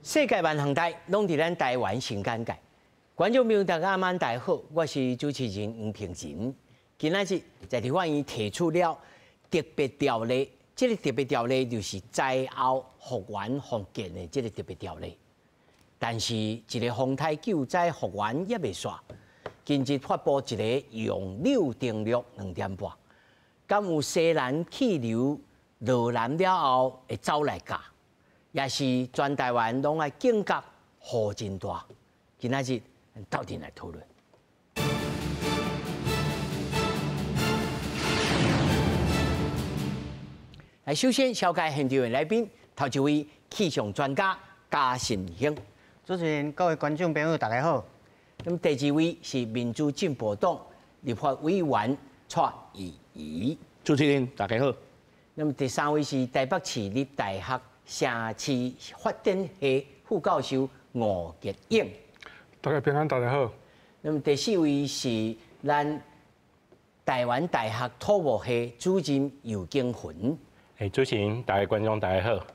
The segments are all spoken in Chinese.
世界万航台拢伫咱台湾新简介。观众朋友大家晚安，大家好，我是主持人黄平仁。今仔日在立法院提出了特别条例，这个特别条例就是灾后复原复建的这个特别条例。但是一个航太救灾复原也未煞，近日发布一个用柳定律2点半，敢有西南气流落南了后会走来架？也是全台湾拢爱警觉雨真大。今仔日斗阵来讨论。来，首先紹介現場的來賓，頭一位氣象專家嘉信興。主持人、各位觀眾朋友，大家好。咁第二位是民主進步黨立法委員蔡宜宜。主持人，大家好。咁第三位是台北市立大學城市發展系副教授吳傑英。大家平安，大家好。咁第四位是咱台灣大學土木系主任游景雲。主持人，大家觀眾大家好。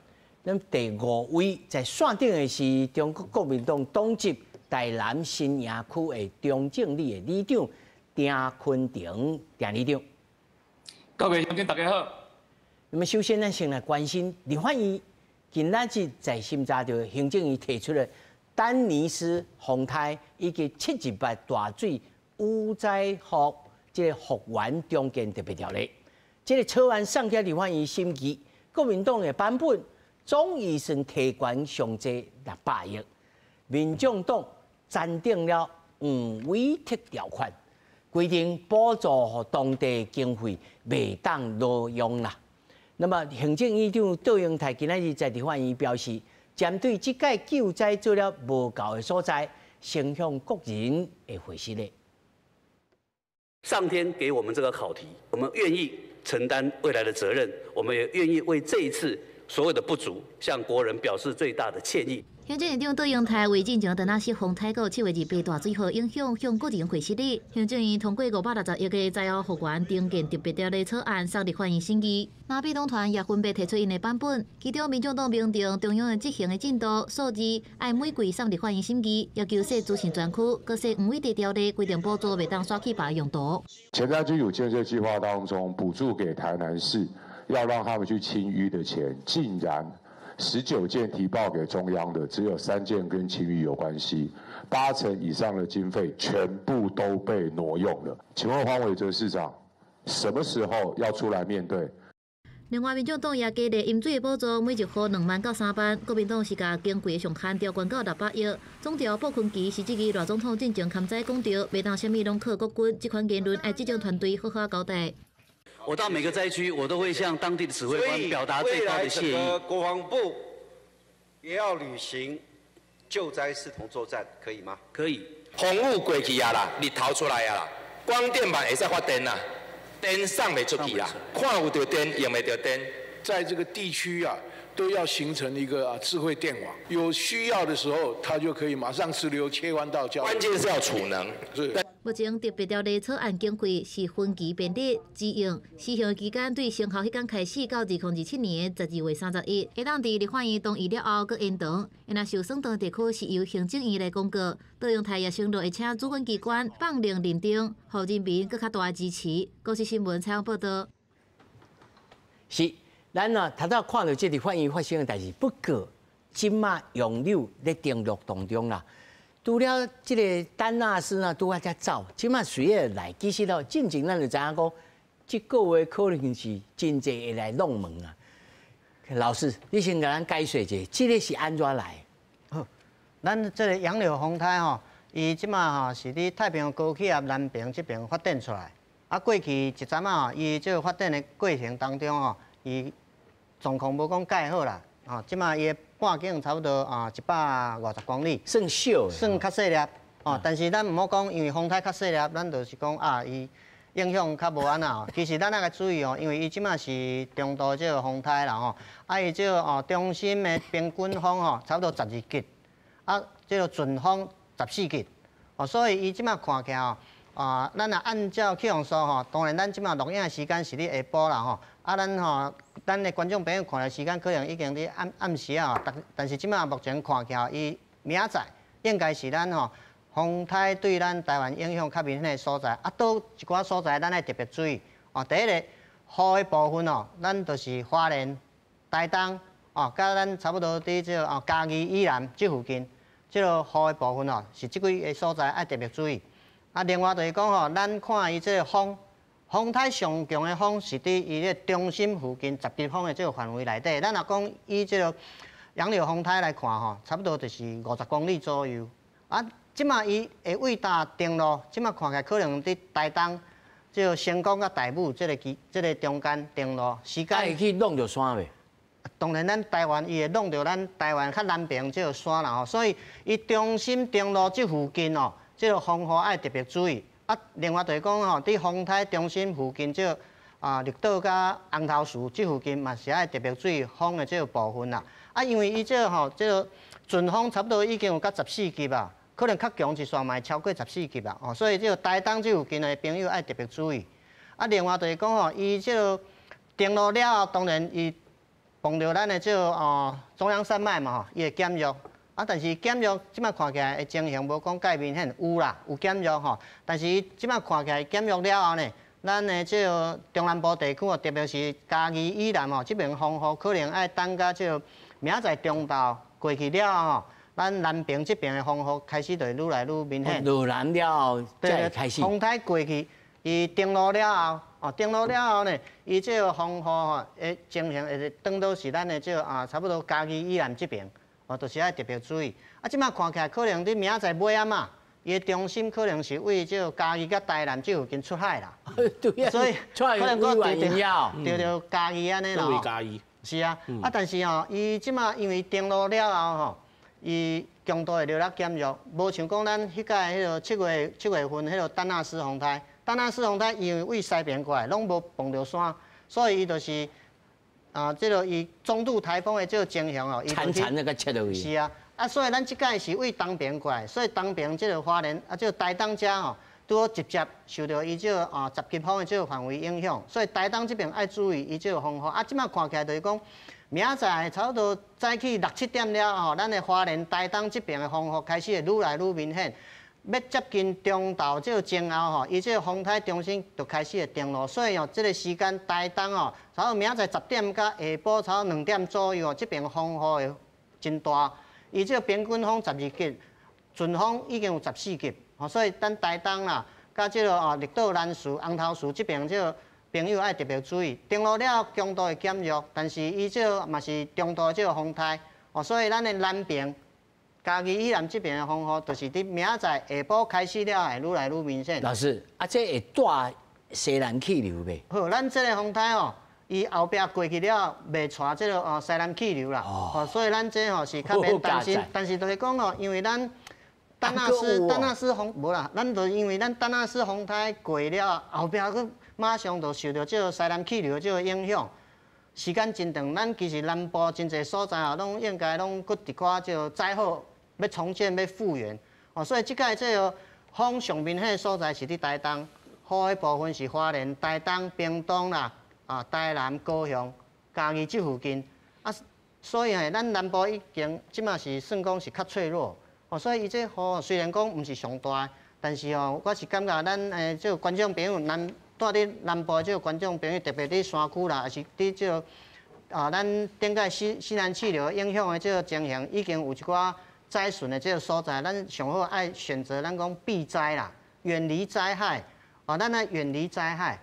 咁第五位在線頂的是中國國民黨黨籍台南新營區的中正里的里長鄭坤庭鄭里長。各位觀眾大家好。那麼首先，咱先來關心立法院今仔日在審查着行政院提出了丹尼斯洪台以及728大水污災後即個復原重建特別條例，這個草案上交立法院審議，國民黨的版本總預算提懸上濟600億，民眾黨暫定了違鐵條款，規定補助予當地經費未當挪用啦。那麼行政院長杜英台今仔日在立法院表示，針對這屆救災做了無夠的所在，先向國人會回息的。上天給我們這個考題，我們願意承擔未來的責任，我們也願意為這一次所有的不足，向國人表示最大的歉意。行政院長杜英台為進前丹那斯洪台到7月28大水後影響向國人回息的，行政院通過560億的災後復原重建特別條例草案送立法院審議。那美黨團也分別提出因的版本，其中民眾黨明定中央的執行的進度數字，愛每季送立法院審議，要求設資訊專區，擱設違鐵條例規定補助未當刷去別用途。前瞻基礎建設計劃當中，補助給台南市，要讓他們去清淤的錢，竟然19件提報給中央的，只有3件跟清淤有關係，8成以上的經費全部都被挪用了。請問黃偉哲市長，什麼時候要出來面對？另外，民眾黨也加列飲水的補助，每1戶2萬到3萬。國民黨是將經費上限調懸到600億。總調報坤期是這個賴總統進前刊載講到，袂當啥物攏靠國軍，這款言論愛執政團隊好好交代。我到每個災區，我都會向當地的指揮官表達最高的謝意。國防部也要履行救災視同作戰，可以嗎？可以。風雨過去啊啦，日頭出來啊啦，光電網會使發電啦，電送袂出去啦，看有着電，用袂着電。在這個地區啊，都要形成一個智慧電網，有需要的時候，它就可以馬上直流切換到交通。關鍵是要儲能。是。目前特別條例草案經費是分期編列支用，施行期間對生效迄天開始到2027年12月31日，會當佇立法院同意了後閣延長。因若受損長地區是由行政院來公告，杜英台也承諾會請主管機關放令認定，予人民閣較大的支持。國際新聞採訪報道。是，咱啊頭頭看到這立法院發生的代志，不過今麥用柳咧定律當中啦。除了這個丹那斯呢，拄啊才走，即馬隨個來，其實咯，進前咱就知影講，這個月可能是真濟會來弄門啊。老師，你先給咱解說一下，這個是安怎來？好，咱這個楊柳洪台吼，伊即馬吼是佇太平洋高氣壓南邊這邊發展出來，啊過去一陣啊，伊這個發展的過程當中吼，伊狀況無講介好啦，吼，即馬伊半徑差不多150公里，算小，算較細粒哦。但是咱唔好講，因為風台較細粒，咱就是講伊影響較無安那。其實咱那個注意哦，因為伊即馬是中度這個風台啦吼，伊這個中心的平均風吼差不多12級，這個陣風14級，所以伊即馬看起來咱也按照气象说吼，当然咱即马录影的时间是咧下晡啦吼，咱的观众朋友看的时间可能已经咧暗时啊，但是即马目前看起来，伊明仔载应该是咱风台对咱台湾影响较明显的所在，倒一寡所在咱爱特别注意。第一个雨的部分咱就是花莲、台东甲咱差不多伫嘉义以南这附近，这个雨的部分是即几个所在爱特别注意。另外就是讲咱看伊这个风台上强的风是伫伊咧中心附近10吉风的这个范围内底。咱若讲以这个洋流风台来看差不多就是50公里左右。即马伊会位达登陆，即马看起来可能伫台东、即个成功甲大武这个中间登陆时间。会去弄着山袂？当然，咱台湾伊会弄着咱台湾较南边这个山啦所以伊中心登陆这附近这个风雨爱特别注意。另外就是讲伫风台中心附近这个绿岛甲红头树这附近嘛是爱特别注意风的这个部分啦。因为伊这个这个阵风差不多已经有到14级啊。可能较强一线嘛，超过14级啦，所以这个台东这附近的朋友爱特别注意。另外就是讲伊这个登陆了后，当然伊碰到咱的这个中央山脉嘛，伊会减弱。但是减弱即摆看起来的情形无讲介明显，有啦，有减弱但是即摆看起来减弱了后呢，咱的这个中南部地区特别是嘉义以南这边风雨可能爱等到这个明仔载中昼过去了后。咱南边这边的风雨开始就会愈来愈明显。落南了后才会开始。风台过去，伊登陆了后，登陆了后呢，伊这个风雨的情形会转到是咱的这个差不多嘉义以南这边，就是要特别注意。即摆看起来可能伫明仔载尾暗啊，伊的中心可能是为这个嘉义甲台南这附近出海啦。对啊。所以可能我对着嘉义安尼啦。为嘉义。是啊，但是伊即摆因为登陆了后伊强度会略略减弱，无像讲咱迄届迄个7月份迄个丹纳斯风台，丹纳斯风台因为为西边过来，拢无碰到山，所以伊就是这个伊中度台风的这个情形惨惨那个切落去。是啊，所以咱即届是为东边过来，所以东边这个花莲这个台东遮拄好直接受到伊这个10级风的这个范围影响，所以台东这边爱注意伊这个风雨。即摆看起来就是讲。明仔载差不多早起6、7点了咱的花莲、台东这边的风雨开始会愈来愈明显。要接近中昼这个前后伊这个风台中心就开始会登陆，所以这个时间台东差不多明仔载10点到下晡差不多2点左右这边风雨会真大。伊这个平均风12级，阵风已经有14级，所以咱台东啦，甲这个绿岛、兰树、红头树这边这个。朋友爱特别注意，登陆了强度会减弱，但是伊这个嘛是中度这个风台，所以咱的南边、嘉义以南这边的风雨，就是伫明仔载下晡开始了，会愈来愈明显。老师，这会带西南气流袂？好，咱这个风台伊后壁过去了，袂带这个西南气流啦，所以咱这是较免担心。但是就是讲因为咱丹纳斯风无啦，咱就因为咱丹纳斯风台过了，后壁佫马上就受到这个西南气流这个影响，时间真长。咱其实南部真侪所在拢应该拢佫一寡这个灾后要重建要复原。所以即届这个风上明显的所在是伫台东，雨的部分是花莲、台东、屏东啦，台南、高雄、嘉义这附近。所以咱南部已经即马是算讲是较脆弱。所以伊这雨虽然讲毋是上大，但是我是感觉咱这个观众朋友住伫南部这个观众朋友，特别伫山区啦，也是伫这个咱顶个西南气流影响的这个情形，已经有一寡灾损的这个所在，咱上好爱选择咱讲避灾啦，远离灾害，咱来远离灾害，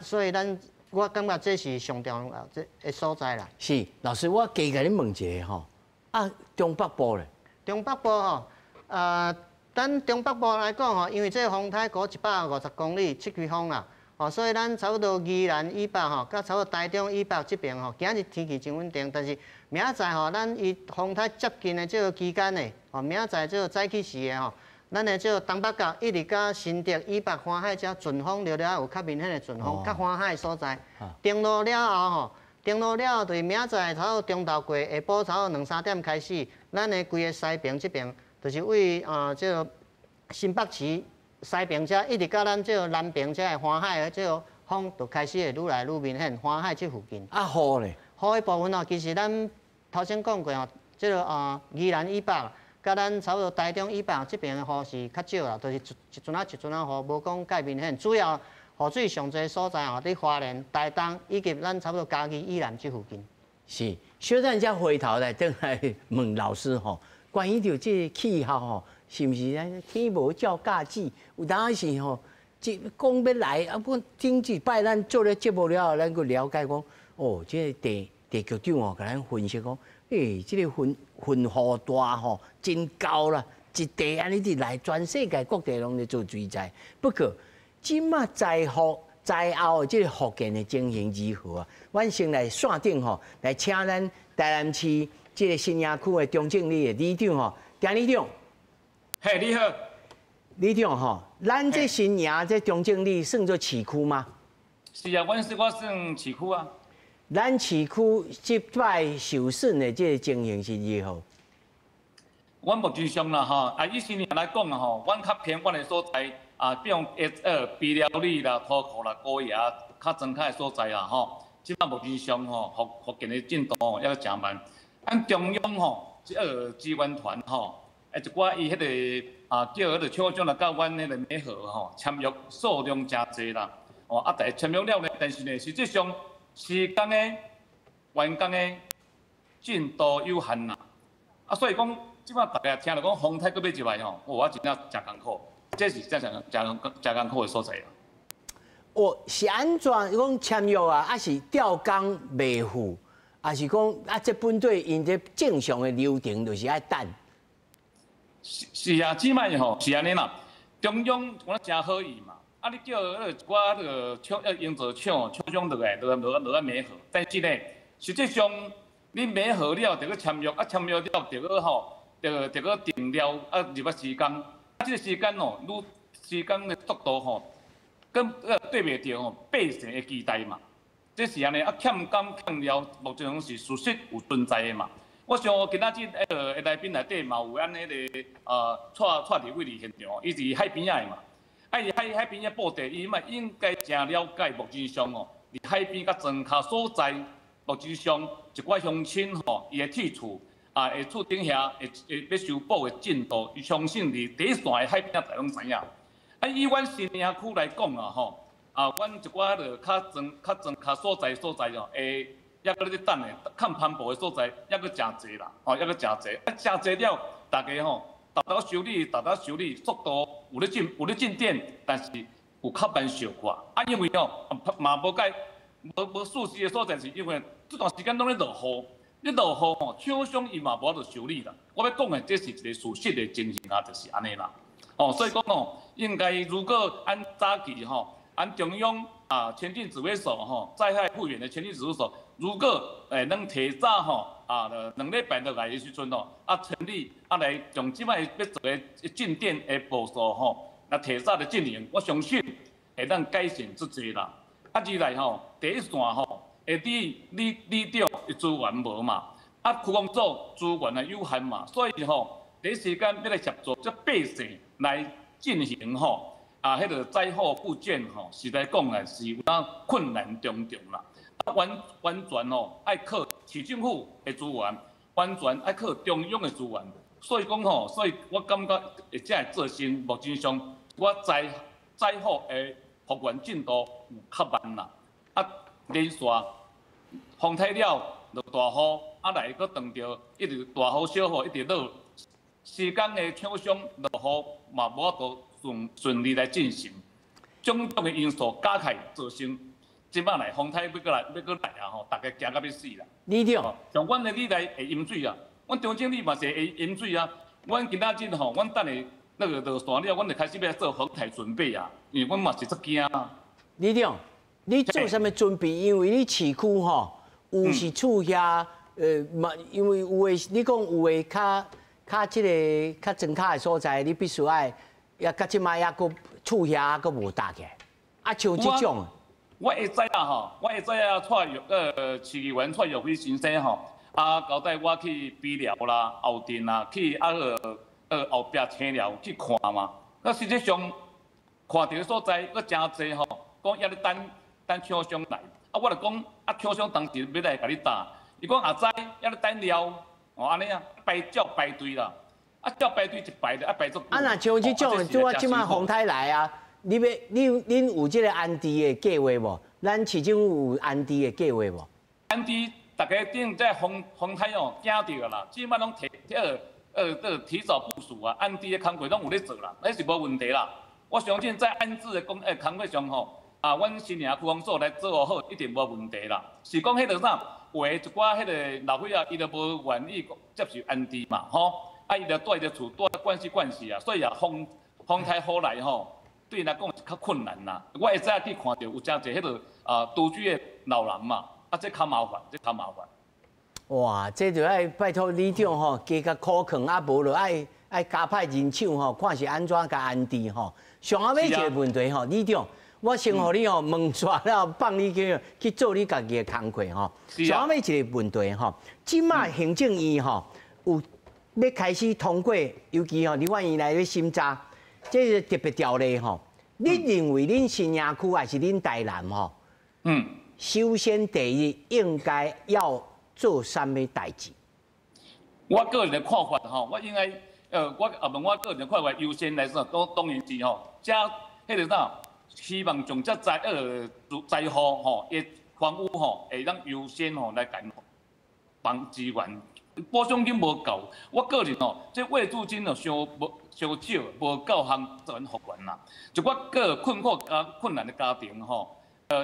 所以我感觉这是上重要的所在啦。是，老师，我加甲你问一下中北部咧。中北部咱中北部来讲因为这个风台高150公里7级风啦，所以咱差不多宜兰以北甲差不多台中以北这边今日天气真稳定，但是明仔载咱伊风台接近的这个期间呢，明仔载这个早起时的咱的这个东北角一直到新竹以北花海遮阵风了有较明显的阵风，较花海的所在，登陆了后登陆了，就是明仔载差不多中昼过下晡差不多2、3点开始，咱的规个西边这边，就是为这个新北市西边遮一直到咱这南边遮的花海的这个风，就开始会愈来愈明显。花海这附近啊，雨咧，雨的部分哦，其实咱头先讲过哦，这个宜兰以北，甲咱差不多台中以北这边的雨是较少啦，就是一阵啊雨，无讲介明显。主要雨水上侪所在哦，伫花莲、台东以及咱差不多嘉义、宜兰这附近。是，小等才回头来，等来问老师吼，关于着这气候吼，是毋是咱天无照价子？有当时吼，即讲要来啊，不顶一摆咱做咧节目了后，咱个了解讲，哦，这个地局长哦，甲咱分析讲，这个云雨大吼，真高啦，一地安尼伫来，全世界各地拢咧做水灾。不过，即马灾后即个福建的情形如何啊？阮先来线顶吼，来请咱台南市即个新营区的中正里的里长吼，丁里长。嘿，你好。里长吼，咱这新营这中正里算做市区吗？是啊，我算市区啊。咱市区即摆受损的这个情形是如何？阮目前上啦吼，以新营来讲啦吼，阮较偏阮的所在比如肥料理啦、土库啦、高压较庄卡的所在啦吼，即摆目前上吼，福建的进度吼，还阁诚慢。咱中央吼，即支援团吼，一寡伊迄个叫迄个厂长来甲阮迄个美合吼，签约数量诚济啦。但签约了呢，但是呢，实际上施工的完工的进度有限啦。所以讲，即摆大家听到讲风台阁要入来吼，我真正诚艰苦，这是真艰苦的所在啦。是安怎讲签约啊？还是调工未付？还是讲这本队因这正常的流程就是爱等？是啊，即摆吼是安尼啦。中央我真好意嘛。你叫一寡厂营造厂商落来美合，但是呢，实际上你美合了，就去签约，签约了，就去吼，就去定了，入啊施工，这个时间哦，愈施工的速度吼，跟对袂着吼百姓的期待嘛。这是安尼，欠工欠了，目前是事实有存在的嘛。我想今仔日来宾内底嘛有咱迄个蔡立伟伫现场，伊是海边仔的嘛。伊海边的布地，伊嘛应该真了解目前上哦，伫海边甲庄卡所在，目前上一寡乡亲吼，伊的铁厝的厝顶遐会要修补的进度，伊相信伫第一线的海边大拢知影。以阮新营区来讲啊吼，阮一寡较庄卡所在哦，抑搁咧等的，看攀坡的所在，抑搁诚济啦，抑搁诚济，诚济了，大家吼。达到修理，速度有咧进展，但是有较慢小可。因为嘛无熟悉的所在，是因为这段时间拢咧落雨，你落雨吼，厂商伊嘛无法度修理啦。我要讲的这是一个事实的情形啊，就是安尼啦。所以讲应该如果按早期按中央前进指挥所灾害复原的前进指挥所，如果能提早2礼拜落来的时阵成立来从即摆要做的进展的步数那提早的进行，我相信会当改善足济啦。二来第一线里长的资源无嘛，区公所资源也有限嘛，所以第一时间要来协助这百姓来进行迄个灾后复建实在讲是有当困难重重啦。完全爱靠市政府的资源，完全爱靠中央的资源。所以讲所以我感觉会才会做成目前上我灾后的复原进度有较慢啦。连续风台了落大雨，来搁撞着一直大雨小雨一直落，施工的厂商落雨嘛无法度顺利来进行，种种的因素加起来造成。即摆来风台要过来大家惊到要死啦！里长，像阮的里来会淹水啊，阮中正里嘛是会淹水啊。阮今仔日阮等下落山了，阮就开始要做防台准备啊，因为阮嘛是足惊啊。里长，你做啥物准备？因为你市区有是厝遐因为有诶，你讲有诶较即个较庄卡的所在，你必须爱甲即摆阁厝遐阁无搭起来，像即种。我会知啊我会知蔡市议员蔡玉辉先生交代我去比寮啦、后镇啦，去后壁青寮去看嘛。实际上，看到个所在，佫真济吼，讲也咧等厂商来，啊，我就讲啊，厂商当时要来甲你打，伊讲也知，也咧等了，哦安尼啊，排队啦，啊照排队一排的，啊排足。啊，那像这种，拄啊，即马洪台来啊，恁有即个安置的计划无？咱市政府有安置的计划无？安置，大家顶在洪台哦，惊到啦，即马拢提早部署啊，安置的工作拢有咧做啦，那是无问题啦。我相信在安置的工作上吼，啊，阮新营区公所来做好，一定无问题啦。是讲迄个啥，话一寡迄个老伙仔，伊就无愿意接受安置嘛，吼，啊，伊就住伫厝，住关系啊，所以啊，风台好来吼，对伊来讲是较困难啦。我会早去看到有真侪迄个独居的老人嘛，啊，这较麻烦，哇，这就要拜托里长吼，加较苦劝啊，无就爱加派人手吼，看是安怎甲安置吼。上后尾一个问题吼，里长，我先互你吼问煞了，放你去做你家己的工课吼。上后尾一个问题吼，即马行政院吼有要开始通过，尤其吼，立法院来要审查，这是特别条例吼。你认为恁新营区还是恁台南吼？首先第一应该要做什么代志？我个人的看法吼，我应该问我个人的看法优先来说，当然是吼，加迄个啥，希望从这灾后吼，诶房屋吼，会当优先吼来减帮资源，补偿金无够，我个人吼，这慰助金哦伤少，无够项做福原啦。就我个困难的家庭吼，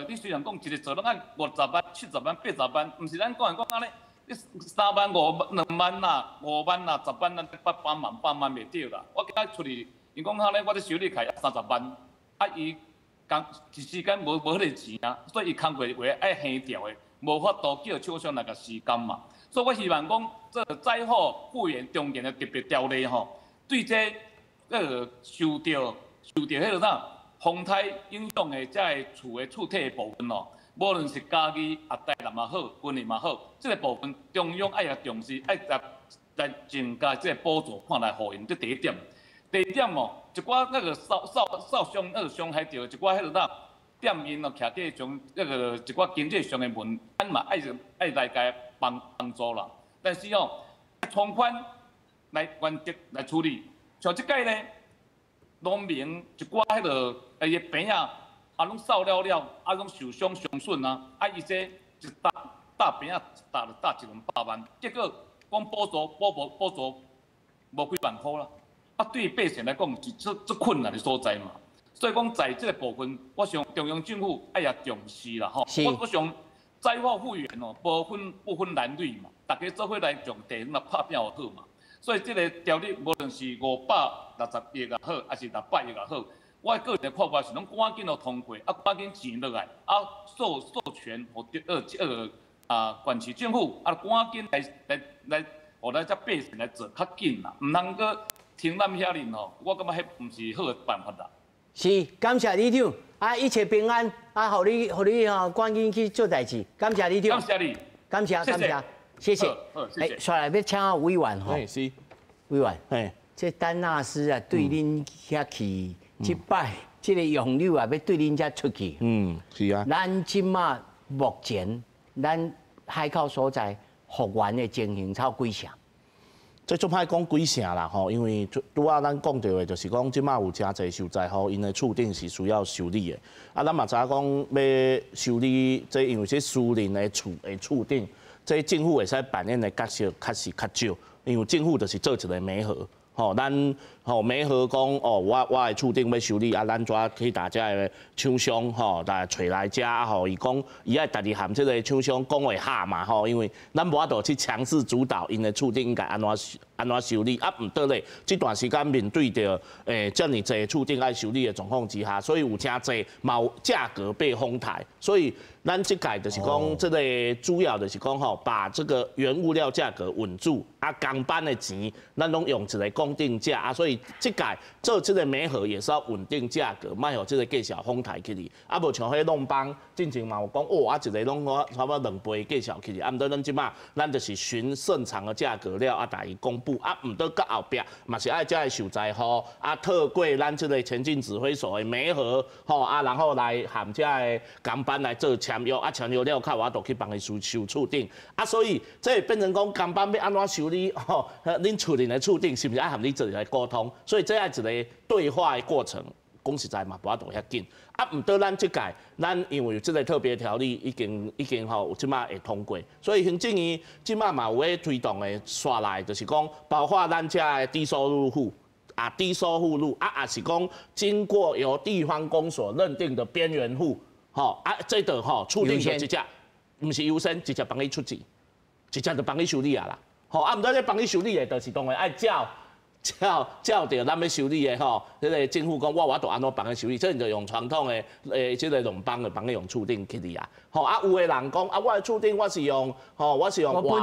你虽然讲一日做拢爱50万、70万、80万，毋是咱讲安尼。3万、2万啦、5万啦、10万啦、8万、8万袂着啦。我今仔出去，伊讲咧，我咧收入开30万，啊伊一时间无迄个钱啊，所以伊工课话爱下调的，无法度叫厂商来甲时间嘛。所以我希望讲，这灾后复原中间的特别条例吼，对这受到迄个啥风台影响的这个厝的厝体的部分哦。无论是家己台南也好，军营也好，这个部分中央爱重视，爱来增加这个补助，看来互因，这第一点。第二点哦，一寡那个伤害到一寡迄个啥店因哦，徛伫种一寡经济上的问题嘛，爱来甲帮助啦。但是哦，从宽来原则来处理，像即届呢，农民一寡迄个伊个病啊。拢扫了，拢受伤伤损啊！伊这一大病打1轮8万，结果讲补助无几万块啦。对百姓来讲是最困难的所在嘛。所以讲在这个部分，我想中央政府爱也重视啦吼。我想灾后复原哦，不分男女嘛，大家做伙来从地方来拍拼就好嘛。所以这个条例无论是560亿也好，还是600亿也好。我个人的看法是，拢赶紧通过，赶紧钱落来，授权互县市政府，赶紧来，互咱这百姓来做较紧啦，唔通个听咱遐人吼，我感觉迄唔是好的办法啦。是，感谢里长，一切平安，互你吼赶紧去做代志，感谢里长。感谢你，感谢，谢谢。下来要请委员吼，是委员，这丹纳斯啊，对恁遐去。即摆，即个用友啊，要对恁遮出去。是啊。咱即马目前，咱海口所在复原的情形超几成？这足歹讲几成啦吼，因为拄仔咱讲到的，就是讲即马有真侪受灾户，因的厝顶是需要修理的。咱嘛知影讲要修理，这因为这私人的厝顶，这政府会使扮演的角色确实较少，因为政府就是做一个媒合。咱媒合讲我的厝顶要修理，咱怎去大家的厂商来找来遮，伊讲伊爱家己含这个厂商讲话下嘛因为咱无法度去强势主导因的厝顶应该安怎修理，毋得咧。这段时间面对着遮尔济厝顶爱修理的状况之下，所以有真济有价格被哄抬，所以咱这届就是讲这个主要就是讲把这个原物料价格稳住，工班的钱咱拢用一个公定价所以这届做这个媒合也是要稳定价格，卖互这个计小哄抬起哩。无像迄弄帮进前嘛有讲一个拢差不多2倍计小起哩。毋对咱即马咱就是循正常的价格了，大伊公布。步，啊，唔到到后壁嘛是爱才会受灾户，啊，透过咱这个前进指挥所的媒合，吼啊，然后来含这个工班来做签约，啊，签约了靠我都去帮伊收厝顶，啊，所以这变成讲工班要安怎修理，吼，恁厝人的厝顶是不是爱含你做来沟通？所以这样一个对话的过程。讲实在嘛，无法度遐紧。啊，毋过咱即届，咱因为有即个特别条例已经吼，即马会通过，所以行政院即马嘛有咧推动的刷来，就是讲包括咱遮的低收入户啊，低收入户啊，也是讲经过由地方公所认定的边缘户，吼啊，这个吼厝顶就直接，毋是优先，直接帮你出钱，直接就帮你修理啊啦。吼啊，毋过咧帮你修理的，就是当然爱照着咱要修理的吼，迄个政府讲我都安怎帮伊修理，这就用传统的即个农帮的帮伊用厝顶去哩啊。吼啊，有的人讲啊，我的厝顶我是用瓦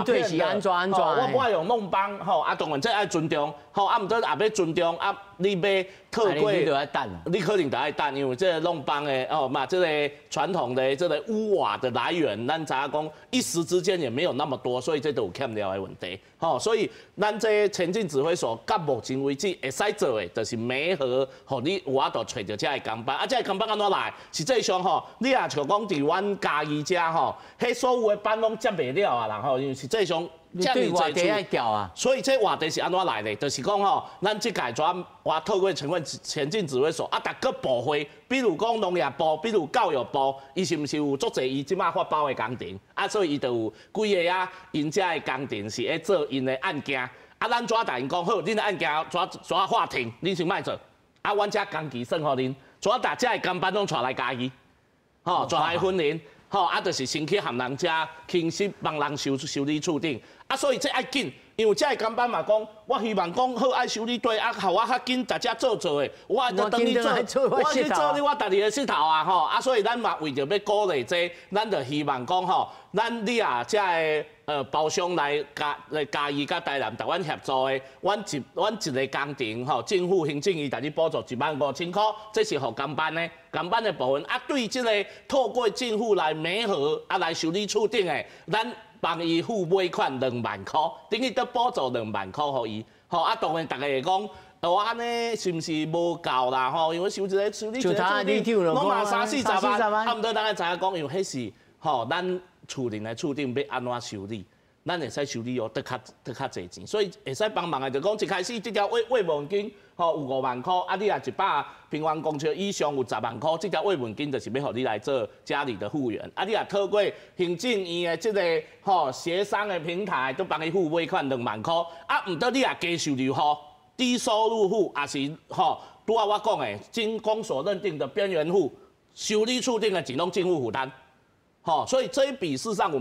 片是安怎，我不爱用农帮吼啊，当然这爱尊重吼啊，毋过也要尊重啊，你要透过你就要等，你可能就爱等，因为这个农帮的哦嘛，这个传统的这个屋瓦的来源，咱知影讲一时之间也没有那么多，所以这都有欠了的问题。吼，所以咱这前进指挥所到目前为止会使做的，就是媒合，吼你有法度找到这个工班，啊，这个工班安怎来？实际上吼，你也像讲伫阮嘉义遮吼，迄所有的班拢接袂了啊，然后因为实际上。你对外地爱调啊，所以这话题是安怎来的？就是讲吼，咱即届我透过前进指挥所啊，各个部会，比如讲农业部，比如教育部，伊是毋是有足侪伊即马发包的工程啊？所以伊就有几个啊，因遮的工程是咧做因的案件啊，咱怎答因讲好，恁的案件怎划停，恁先莫做啊，阮遮工期算互恁，怎大遮的工班拢带来家己，吼，带来训练。吼啊，就是先去含人家轻息帮人修理厝顶啊，所以这爱紧，因为这个工班嘛讲，我希望讲好爱修理对啊，互我较紧，大家做的，我会等你做，我去做你，我家己的佚头啊吼啊，所以咱嘛为着要鼓励这，咱就希望讲吼，咱你啊这个包商来嘉义甲台南台湾合作的，阮一个工程吼，政府行政院大你补助15000块，这是互工班的。工班的部分啊，对这个透过政府来媒合啊来修理厝顶的，咱帮伊付尾款2万块，等于得补助2万块互伊。吼啊，当然大家会讲，我安尼是毋是无够啦？吼，因为修一个厝顶，拢嘛30-40万，啊，毋过咱知影讲，因为迄是吼咱厝人的厝顶要安怎修理。咱会使修理哦，得较侪钱，所以会使帮忙的，就讲一开始这条慰问金吼有5万块，啊你也100平方公尺以上有10万块，这条慰问金就是要互你来做家里的护员，啊你也透过行政院的这个吼协商的平台，都帮伊付尾款2万块，啊毋得你也加收留吼低收入户，也是吼拄仔我讲的经公所认定的边缘户，修理厝顶的钱拢政府负担，吼，所以这一笔事实上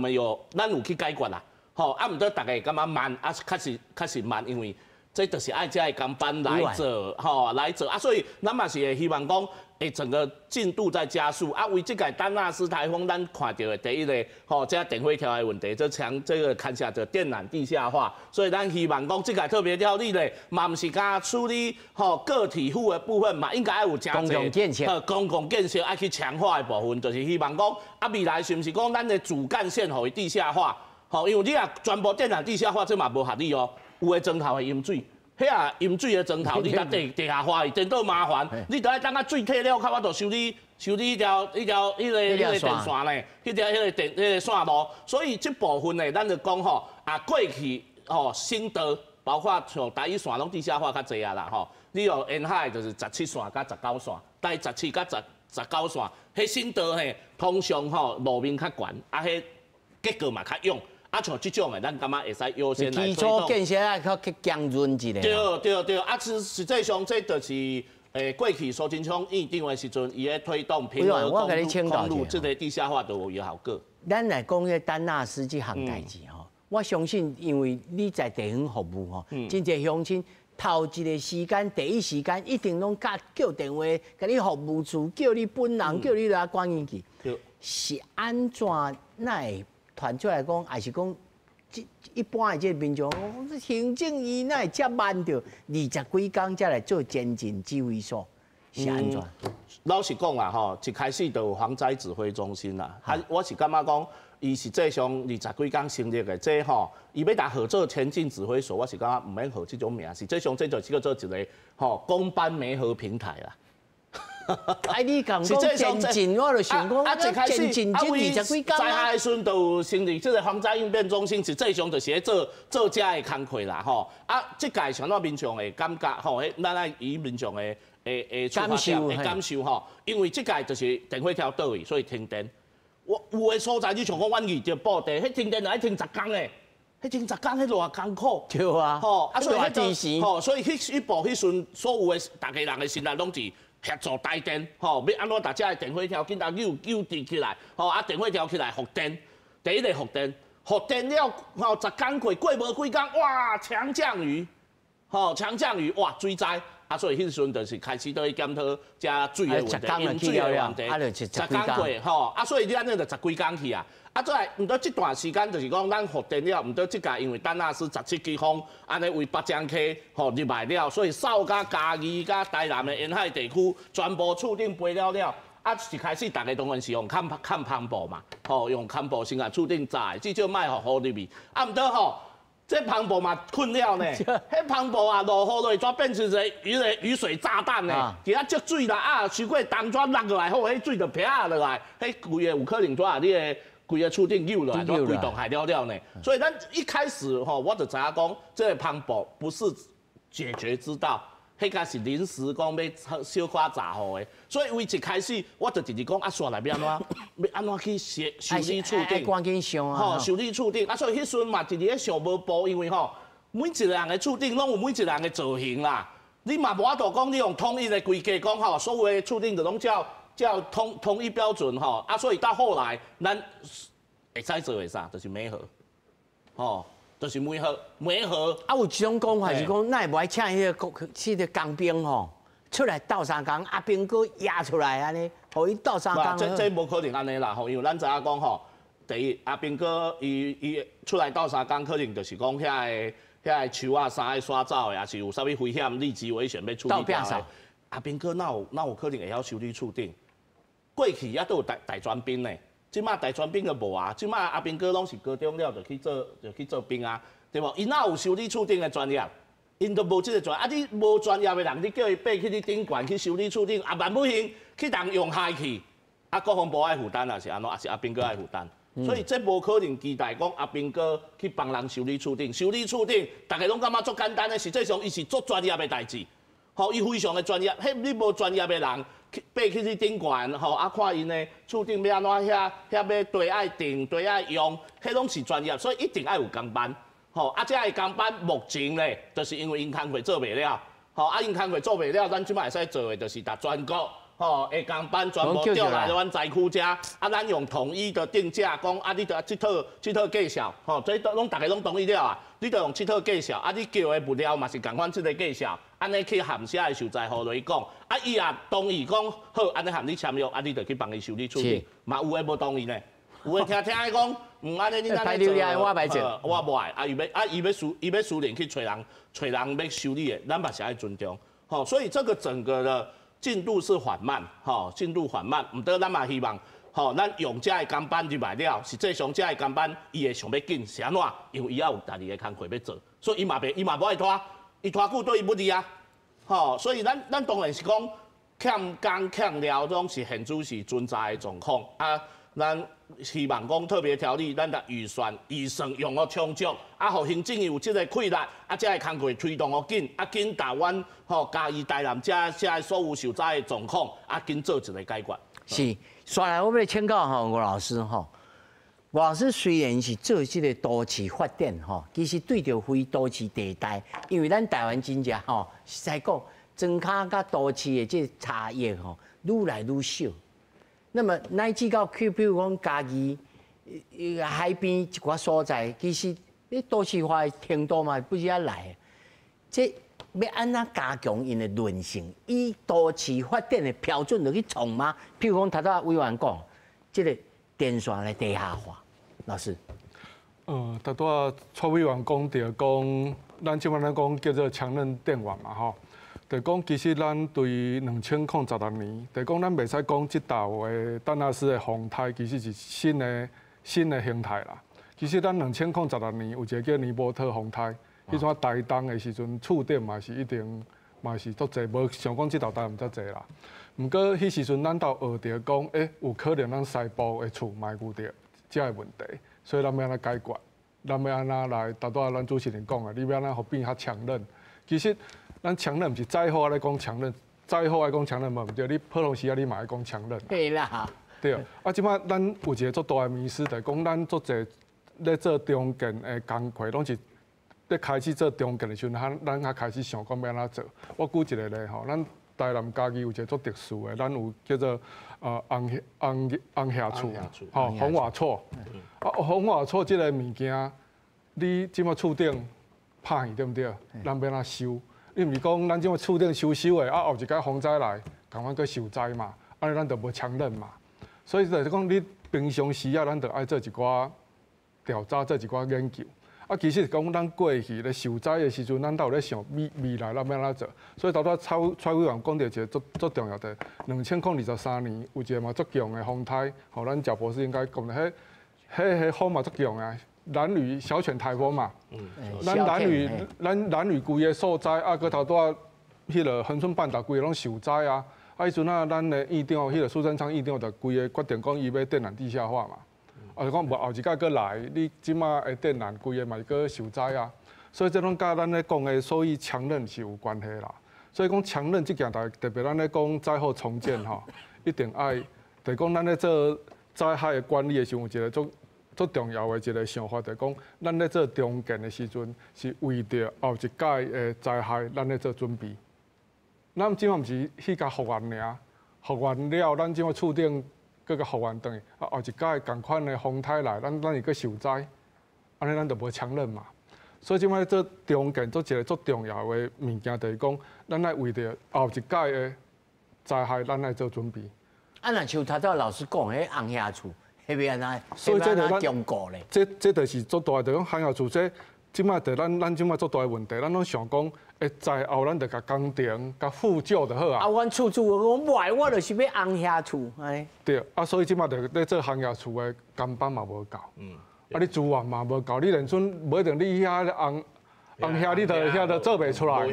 咱有去解决啦。吼，啊，毋过大家感觉慢，啊，确实慢，因为这就是爱这个工班来做，吼，来做啊，所以咱嘛是会希望讲，整个进度在加速啊。为这个丹纳斯台风，咱看到的第一个，吼，这电火条的问题，这个看下的电缆地下化，所以咱希望讲这个特别条例咧，嘛毋是甲处理吼个体户的部分嘛，应该要有加公共建设，公共建设爱去强化的部分，就是希望讲啊，未来是毋是讲咱的主干线互伊地下化？吼，因为你啊全部电缆地下化，这嘛无合理哦。有的砖头会淹水，遐啊淹水的砖头，你甲地下化伊真倒麻烦。你得爱等啊水退了，较我就修理迄条电线咧，迄个线路。所以这部分呢，咱就讲吼，啊过去吼新德，包括像台一线拢地下化较济啊啦吼。你有沿海就是17线甲19线，台17甲19线，迄新德嘿，通常吼路面较悬，啊迄结构嘛较勇。啊，像这种的，咱感觉会使优先来推动。基础建设啊，较强润一下。对，啊，实际上这就是过去苏贞昌院长的时阵，伊咧推动平和公路这个地下化都有效果。咱来讲迄丹纳斯这项代志吼，我相信，因为你在地方服务吼，真侪乡亲头一个时间、第一时间一定拢叫电话，甲你服务处叫你本人，叫你来关进去，是安怎会？传出来讲，还是讲，一般的这民众，行政院那会遮慢着20几天才来做前进指挥所，是安怎？老实讲啦，吼，一开始就有防灾指挥中心啦。我是感觉讲，伊实际上20几天成立的，这吼，伊要来合作前进指挥所，我是感觉唔免号这种名，实际上这就是叫做一个吼公办媒合平台啦。哎，你讲讲前进，我就想讲，前进这20几天在下的时阵就成立这个防灾应变中心，实际上就是咧做这的工课啦，吼。这届像咱民众的感觉，吼，咱来以民众的感受吼，因为这届就是电火条倒位，所以停电。有的所在你像讲阮二就布地，迄停电就要停10天诶，迄停10天，迄偌艰苦。对啊，吼，所以所以迄部迄阵所有的大家人的心力拢是协助台电，吼，要安怎大家的电火条紧来救起来，吼，电火条起来复电，第一个复电了，吼10天过无几天，哇，强降雨，哇，水灾。所以迄时阵就是开始都去检讨遮水的问题，用水的问题，10天过吼，所以你安尼就10几天去啊。再来，毋过这段时间就是讲咱复电了，毋过这届因为丹纳斯17级风，安尼为北江溪吼入来了，所以扫甲嘉义甲台南的沿海地区全部厝顶飞了。一开始大家当然是用看帆布嘛，吼，用帆布先甲厝顶载，至少卖互雨入去。毋过吼。这帆布嘛困了呢，迄帆布啊落雨落去，怎变成一个雨水炸弹呢？其他积水啦，收过重怎落落来，好，迄水就撇落来，迄规个有可能怎你个规个厝顶扭落来，怎规栋害了呢？所以咱一开始吼，我就知影讲，这个帆布不是解决之道。迄个是临时讲要小可炸雨的，所以为一开始我就直直讲煞来要安怎去修理厝顶，赶紧上啊！吼，修理厝顶，所以迄阵嘛，直直咧想无步，因为吼，每一个人的厝顶拢有每一个人的造型啦。你嘛无法度讲你用统一的规格讲吼，所有的厝顶就拢照统一标准吼，所以到后来咱会使做的啥，就是媒合，吼。就是媒合，有一种讲法是讲，咱会请迄个工兵吼出来斗3工，阿兵哥压出来安尼，互伊斗3工。这无可能安尼啦，吼，因为咱知影讲吼，第一阿兵哥伊出来斗3工，可能就是讲遐个树啊啥爱刷走的，也是有啥物危险、立即危险要处理掉的。阿兵哥哪有可能会晓修理厝顶？过去也都有大专兵呢。即马大专兵就无啊，即马阿兵哥拢是高中了就去做兵啊，对无？因哪有修理厝顶的专业？因都无即个专业，你无专业的人，你叫伊爬去你顶悬去修理厝顶，万不行去人用害去，国防部爱负担啊是安怎？也是阿兵哥爱负担。所以这无可能期待讲阿兵哥去帮人修理厝顶，大家拢感觉足简单的，实际上伊是足专业的代志。吼，伊非常的专业，你无专业的人。爬去你顶悬，吼，看因的厝顶要安怎遐要对爱定对爱用，迄拢是专业，所以一定爱有工班，吼，这个工班目前咧，就是因为因工课做袂了，吼，因工课做袂了，咱即摆会使做的就是把全国，吼，的工班全部调来阮灾区遮，咱用统一的定价，讲你得这套计数，吼，这拢大家拢同意了啊，你得用这套计数，你叫的物料嘛是共款这个计数。安尼去含写的受灾户落去讲，伊也同意讲好，安尼含你签约，你就去帮伊修理厝顶，嘛有诶无同意呢，有诶听伊讲，安尼你安尼做，我无爱，伊要私人去找人要修理的，咱嘛是爱尊重，吼，所以这个整个的进度是缓慢，吼，进度缓慢，毋得咱嘛希望，吼，咱用遮的工班入来了，实际上遮的工班伊会上要紧，是安怎？因为伊也有家己的工课要做，所以伊嘛无爱拖。伊拖久对伊不利啊，吼，所以咱当然是讲欠工欠料，拢是现主是存在的状况啊。咱希望讲特别条例，咱的预算用得充足，互行政有这个气力，这个工作推动得紧，紧达阮吼嘉义台南这所有受灾的状况，紧做一个解决。是，刷来我要请教吴老师吴老师虽然是做这个都市发展其实对着非都市地带，因为咱台湾真正实在讲，庄脚甲都市的这差异愈来愈小。那么乃至到比如讲嘉义海边一寡所在，其实你都市化的程度嘛不是遐来。这要安怎加强因的韧性？以都市发展的标准落去创吗？譬如讲，头头委员讲，这个电线的地下化，老师。头拄蔡委员讲到讲，咱即摆咱讲叫做强韧电网嘛吼。就讲其实咱对2016年，就讲咱袂使讲即道的丹纳斯的风台其实是新的形态啦。其实咱2016年有一个叫尼伯特风台，迄阵台东的时阵触点嘛是一定嘛是足侪，无想讲即道台唔遮侪啦。毋过迄时阵咱都学着讲，有可能咱西部的厝嘛会遇着遮个问题，所以咱要安怎解决？咱要安怎来达到咱主持人讲的，你要安怎互变较强韧？其实咱强韧毋是再好来讲强韧，再好来讲强韧嘛毋对，你普通时啊你嘛爱讲强韧。对啦。对，啊，即摆咱有一个足大的迷思，就是讲咱足侪咧做中建的工课，拢是咧开始做中建的时阵，咱才开始想讲要安怎做。我举一个例吼，咱台南家己有一个足特殊的，咱有叫做红霞厝，吼红瓦厝。啊，红瓦厝即个物件，你即摆厝顶拍去对毋对？咱要安怎收？你毋是讲咱即摆厝顶收的，啊后一摆风灾来，共款去受灾嘛，安尼咱就无强韧嘛。所以就是讲，你平常时啊，咱就爱做一寡调查，做一寡研究。啊，其实讲咱过去咧受灾的时阵，咱都有咧想未来咱要安怎做。所以头拄蔡委员讲到一个足重要的，2023年有一个嘛足强的风台，吼，咱贾博士应该讲的，迄风嘛足强啊，兰屿小犬台风嘛，咱兰屿规个受灾啊，搁头拄迄个恒春半岛规个拢受灾啊。啊，迄阵啊，咱的院长，迄个苏贞昌院长就规个决定讲，伊要电缆地下化嘛。啊，就讲无后一届搁来，你即马的电缆规个嘛搁受灾啊。所以这种甲咱咧讲的所谓强韧是有关系啦。所以讲强韧这件代，特别咱咧讲灾后重建吼，一定爱，就讲咱咧做灾害的管理的时候，有一个足重要的一个想法，就讲咱咧做中建的时阵，是为着后一届的灾害，咱咧做准备。咱即马毋是去甲复原尔，复原了，咱即马厝顶搁甲复原转去，啊后一届共款的风台来，咱会搁受灾，安尼咱就无强韧嘛。所以即摆做中建做一个足重要的物件，就是讲，咱爱为着后一届的灾害，咱爱做准备。啊，若像头老师讲，迄红霞厝，迄要安怎？所以这就中国咧。这就是足大，就讲红霞厝这。即摆就咱即摆足大的问题，咱拢想讲，灾后咱就甲工程、甲复旧就好啊。啊，阮厝我买，我就是要红霞厝，安尼。对，啊，所以即摆就咧做红霞厝的工班嘛无够，啊，你资源嘛无够，你连阵无一定你遐红霞你就遐就做袂出来。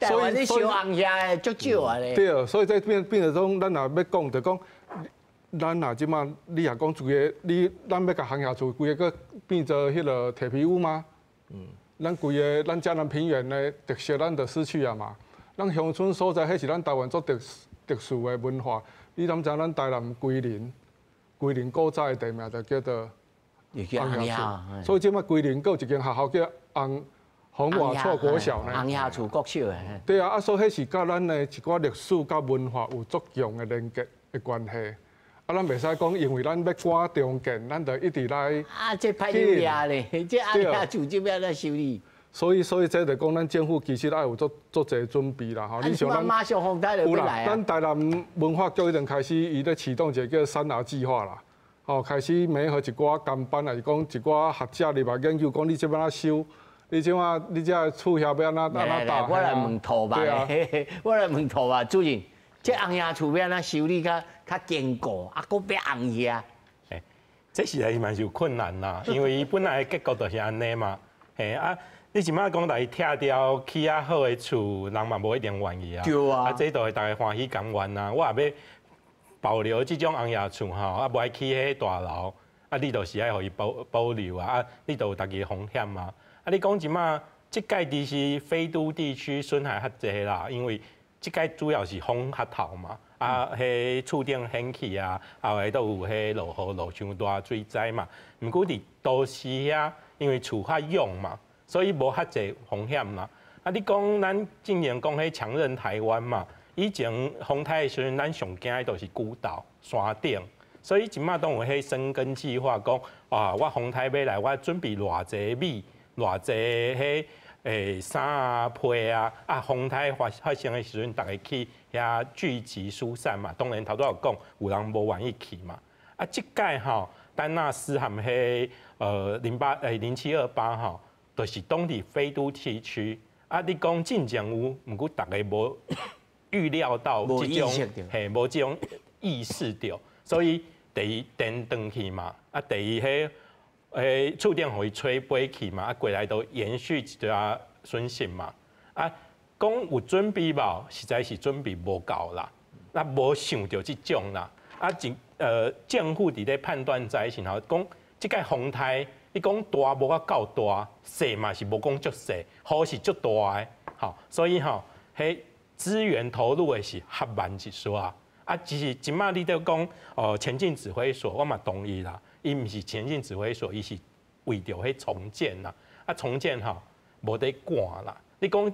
所以你烧红霞的足少啊咧。对，所以这变成讲，咱若要讲，就讲，咱若即摆你若讲规个，咱要甲红霞厝规个个变做迄个铁皮屋吗？咱规个咱嘉南平原的特色，咱就失去啊嘛。咱乡村所在，迄是咱台湾足特殊的文化。你敢知咱台南桂林古早的地名就叫做红霞厝，所以即摆桂林阁有一间学校叫红瓦厝国小呢。红霞厝国小的。对啊，所以迄是甲咱的一寡历史甲文化有足强的连结的关系。啊，咱袂使讲，因为咱要赶中建，咱就一直来。啊，这歹流呀咧，这红霞厝这边来修理。所以这就讲，咱政府其实爱有足侪准备啦，吼。你像咱马上风台就要来啊。咱台南文化局已经开始，伊咧启动一个叫3R计划啦，吼，开始媒合一寡工班，还是讲一寡学者入来研究，讲你这边啊修，你这厝遐要安怎搭？我来问图吧，我来问图吧，主任。这红霞厝要安怎修理较坚固，啊，搁要红霞。这实在是蛮有困难啦，因为伊本来的结构就是安尼嘛。啊，你即摆讲来拆掉起啊好的厝，人嘛无一定愿意啊。对啊。啊，这都会大家欢喜甘愿啊。我也要保留这种红霞厝吼，啊，无爱起迄大楼，啊，你就是爱互伊保留啊，啊，你都有家己的风险嘛。啊，你讲即摆即届其实非都地区损害较济啦，因为即届主要是风较透嘛，啊，迄厝顶掀起啊，后来都有迄落雨落伤大水灾嘛。毋过伫都市遐，因为厝较勇嘛，所以无较济风险啦。啊，你讲咱竟然讲迄强韧台湾嘛，以前风台的时阵，咱上惊的都是古道、山顶，所以即马都有迄生根计划，讲啊，我风台要来，我准备偌济米、偌济迄。衫啊、被啊，风台发生的时阵，大家去遐聚集疏散嘛。当然头拄有讲，有人无愿意去嘛。啊，即届吼，丹纳斯含迄0728吼，就是当地非都地区。啊，你讲进前有，毋过大家无预料到这种，无这种意识到，所以第一电断去嘛，啊，第二触电互伊吹飞去嘛，啊，过来都延续一段损失嘛，啊，讲有准备无，实在是准备无够啦，那无想到这种啦，啊，政府伫咧判断在时候讲，即个风台。你讲大无啊够大，细嘛是无讲足细，雨是足大的，吼，所以吼，迄资源投入的是较慢一丝啊。啊，只是即马你都讲前进指挥所，我嘛同意啦，伊毋是前进指挥所，伊是为着迄重建啦。啊，重建吼无得赶啦。你讲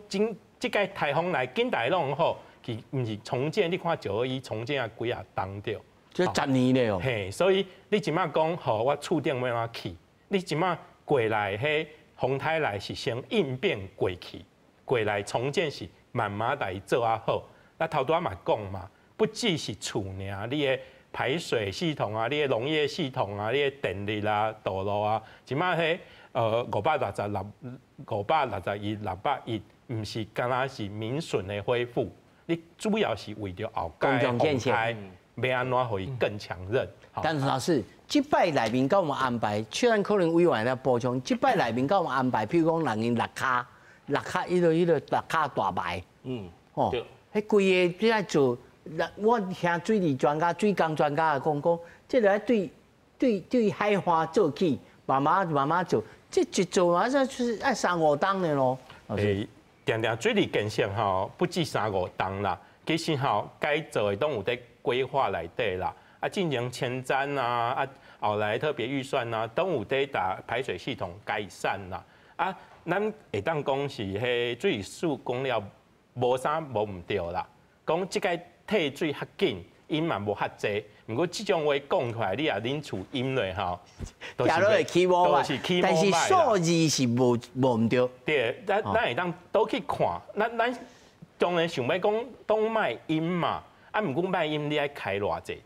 即个台风来紧台拢好，其毋是重建，你看921重建啊几啊当着，这10年了哦。嘿，所以你即马讲吼，我厝顶要安去？你即马过来，迄风台来是先应变过去，过来重建是慢慢来做啊好。那头拄仔嘛讲嘛，不只是厝尔，你的排水系统啊，你的农业系统啊，你的电力啊、道路啊，即马迄561、601，毋是干那是民顺的恢复，你主要是为着后届风台要安怎互伊更强韧。但是老师。即摆内面甲我们安排，虽然可能委员来补充，即摆内面甲我们安排，譬如讲人因6卡，迄个6卡大牌，吼，迄规个在做，我听水利专家、水工专家讲，即个对海花做起，慢慢做，这一做啊，就是要3、5档的咯。定水利建设吼，不止3、5档啦，其实吼该做的都有在规划内底啦。啊，进行前瞻啊，后来特别预算啊，都有在打排水系统改善啦。啊，咱会当讲是迄水事讲了无啥无毋对啦。讲即个退水较紧，因嘛无较济。毋过即种话讲出来，你也恁厝淹落吼，都是起雾嘛。但是数字是无毋对。对，咱会当倒去看，咱当然想要讲当卖淹嘛，啊，毋过卖淹你爱开偌济。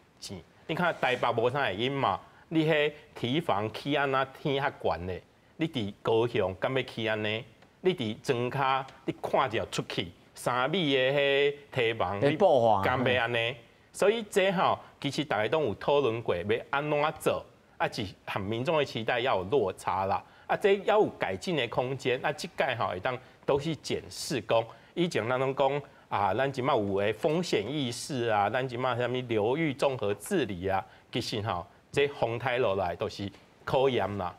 你看台北无啥会淹嘛？你迄堤防起安那天较悬咧，你伫高雄敢要起安尼？你伫庄卡，你看着出去3米的迄堤防，你敢要安尼？所以这吼，其实大家都有讨论过，要安怎做？啊，是和民众的期待要有落差啦。啊，这要有改进的空间。啊，即届吼会当都是检视讲，以前咱拢讲。啊，咱即马有诶风险意识啊，咱即马啥物流域综合治理啊，其实吼，这风台落来都是考验啦，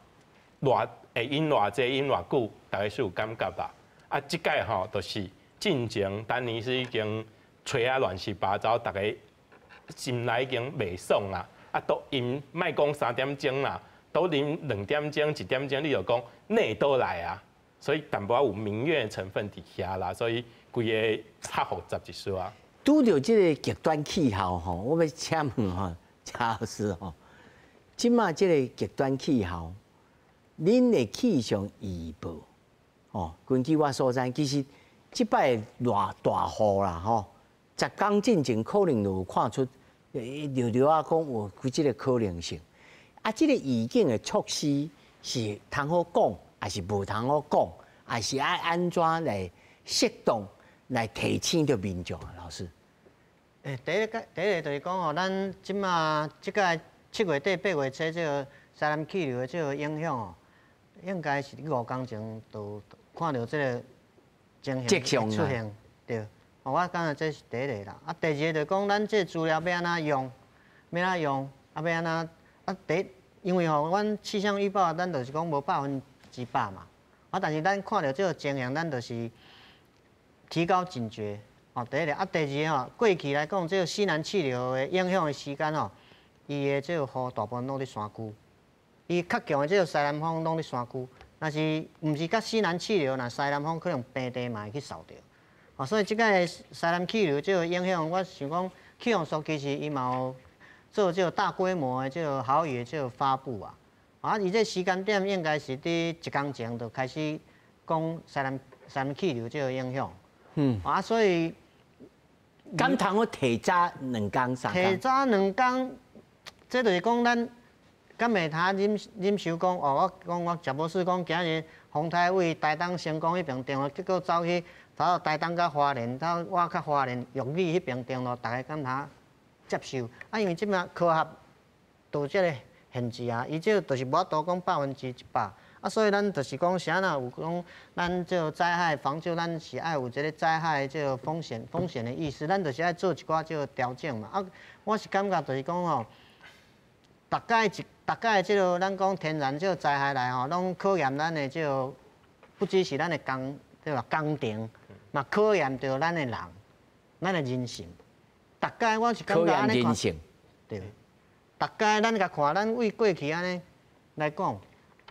会淹偌济，淹偌久，大家是有感觉啦。啊，即届吼，就是进前丹尼斯已经吹啊乱七八糟，大家心内已经袂爽啦。啊，都淹莫讲3点钟啦，都啉2点钟、1点钟，你就讲内都来啊。所以淡薄有民怨成分伫遐啦，所以规个较复杂一丝啊。拄着即个极端气候吼，我要请问吼，查老师吼，即马即个极端气候，恁的气象预报哦，根据我所知，其实即摆大雨啦吼，10天进前可能就有看出，略啊讲有即个可能性。啊，即个预警的措施是通好讲。还是无通好讲，还是爱安怎来适当来提醒着民众啊？老师，第一个就是讲吼，咱即马即个7月底8月初这个西南气流的这个影响哦，应该是5天前就看到这个情形出现，对。我感觉这是第一个啦。啊，第二个就是讲咱这资料要安怎用，要安怎用，啊要安怎啊因为吼，阮气象预报咱就是讲无100%嘛，但是咱看到这个情形，咱就是提高警觉。第一个，第二个过去来讲，这个西南气流的影响的时间伊的这个雨大部分拢伫山区，伊较强的这个西南风拢伫山区。但是毋是甲西南气流，那西南风可能平地嘛会去扫着。所以即个西南气流这个影响，我想讲气象署其实伊嘛有做这个大规模的这个豪雨的这个发布啊。伊这时间点应该是伫1天前就开始讲西南气流这个影响。所以敢通我提早2天、3天？提早2天，这就是讲咱敢会通忍受讲我食无事讲今日洪台为台东成功迄边定了，结果走到台东甲花莲，我甲花莲玉里迄边定了，大家敢若接受？啊，因为即摆科学都即个限制啊，伊这就是无法度讲100%啊，所以咱就是讲啥呐，有讲咱这灾害防救，咱是爱有这个灾害这个风险的意识，咱就是爱做一寡这个调整嘛。啊，我是感觉就是讲吼，大概这个咱讲天然这个灾害来吼，拢考验咱的这个，不只是咱的对吧？工程，嘛考验着咱的人，咱的人性。大概我是感觉安尼看，对。大概咱甲看，咱为过去安尼来讲。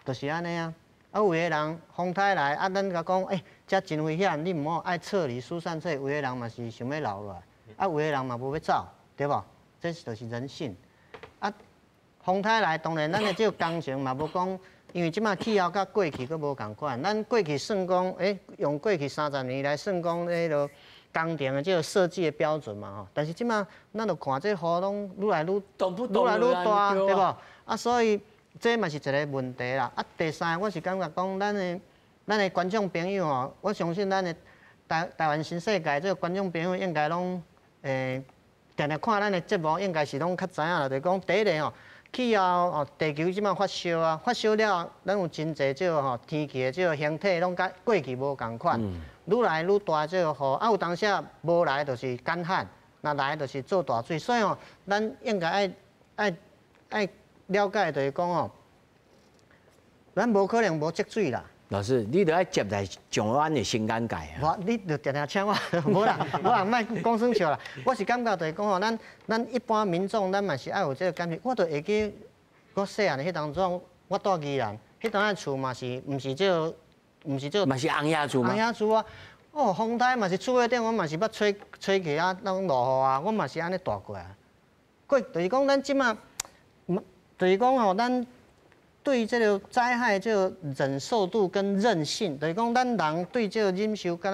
就是安尼啊，啊有个人风台来，啊咱甲讲，遮真危险，你毋好爱撤离疏散出，有个人嘛是想要留落来，啊有个人嘛无要走，对无？这就是人性。啊，风台来，当然咱的这个工程嘛无讲，因为即马气候甲过去佫无共款，咱过去算讲，用过去30年来算讲迄个工程的这个设计的标准嘛吼，但是即马咱就看这雨拢愈来愈大，对无？啊所以。这嘛是一个问题啦。啊，第三，我是感觉讲，咱的观众朋友吼，我相信咱的台湾新世界这个观众朋友应该拢定定看咱的节目，应该是拢较知影啦。就是讲第一个吼，气候地球即马发烧啊，发烧了，咱有真侪这个天气的这个形体拢甲过去无共款，愈来愈大这个雨，啊有当时无来就是干旱，那来就是做大水，所以吼，咱应该爱。了解就是讲哦，咱无可能无积水啦。老师，你著爱接来上湾的新干界啊。我，你著常常请我，无啦，我也莫讲耍笑啦。我是感觉就是讲哦，咱一般民众，咱嘛是爱有这个感觉。我著会记，我细汉的迄当中，我住宜兰，迄当仔厝嘛是，毋是这个，嘛是红叶厝吗？红叶厝啊，哦，风台嘛是厝尾顶，我嘛是捌吹起啊，拢落雨啊，我嘛是安尼住过啊。过就是讲咱即马。就是讲吼，咱对这个灾害这个忍受度跟韧性，就是讲咱人对这个忍受，敢